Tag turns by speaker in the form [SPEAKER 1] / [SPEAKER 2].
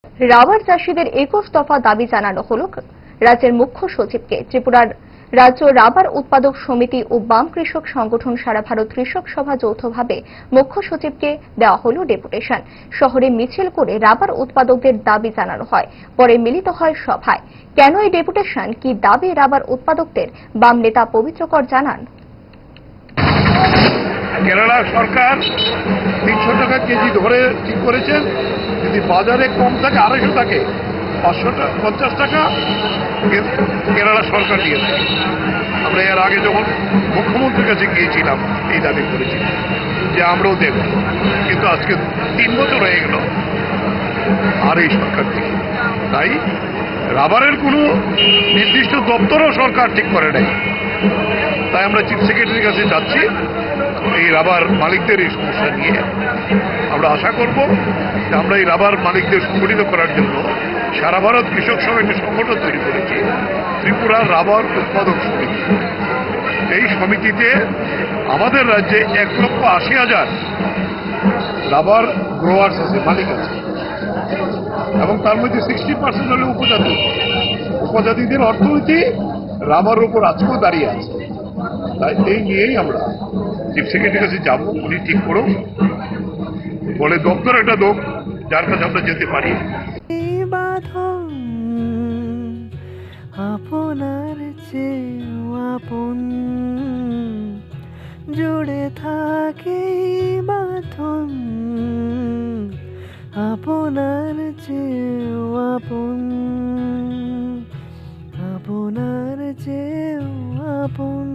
[SPEAKER 1] Rubber চাষীদের 21 দফা দাবি জানানো হল রাজ্যের মুখ্য সচিবকে। ত্রিপুরার রাজ্য রাবার উৎপাদক সমিতি ও বাম কৃষক সংগঠন সারা ভারত কৃষক সভা যৌথভাবে মুখ্য সচিবকে দেওয়া হল ডেপুটেশন। শহরে মিছিল করে রাবার উৎপাদকদের দাবি জানানো হয়, পরে মিলিত হয় সভায়। কেন এই ডেপুটেশন, কি দাবি রাবার উৎপাদকদের, বাম নেতা পবিত্র কর জানান।
[SPEAKER 2] কেরালা সরকার 300 টাকা কেজি ধরে ঠিক করেছেন, যদি বাজারে কম থাকে 250 থাকে, 550 টাকা কেরালা সরকার দিয়েছে। আমরা এর আগে যখন মুখ্যমন্ত্রীর কাছে গিয়েছিলাম এই দাবি করেছিলাম যে আমরাও দেব, কিন্তু আজকে 3 বছর হয়ে গেল আর এই সরকার থেকে। তাই রাবারের কোনো নির্দিষ্ট দপ্তরও সরকার ঠিক করে নাই। তাই আমরা চিফ সেক্রেটারির কাছে যাচ্ছি এই রাবার মালিকদের এই সমস্যা নিয়ে। আমরা আশা করব যে আমরা এই রাবার মালিকদের সংগঠিত করার জন্য সারা ভারত কৃষক সভা একটি সংগঠন তৈরি করেছি, ত্রিপুরা রাবার উৎপাদক সমিতি। এই সমিতিতে আমাদের রাজ্যে 1,80,000 রাবার গ্রোয়ার্স আছে, মালিক আছে, এবং তার মধ্যে 60% হলে উপজাতি। উপজাতিদের অর্থনীতি রাবারের উপর আজকেও দাঁড়িয়ে আছে। তাই এই নিয়েই আমরা চিফ সেক্রেটারির কাছে যাব, উনি ঠিক করুন, বলে দপ্তর একটা দোক যার কাছে আমরা যেতে পারি।
[SPEAKER 3] আপনার চেয়েও আপন জুড়ে থাকে বাঁধন, আপনার চেয়েও আপন, আপনার চেয়েও আপন।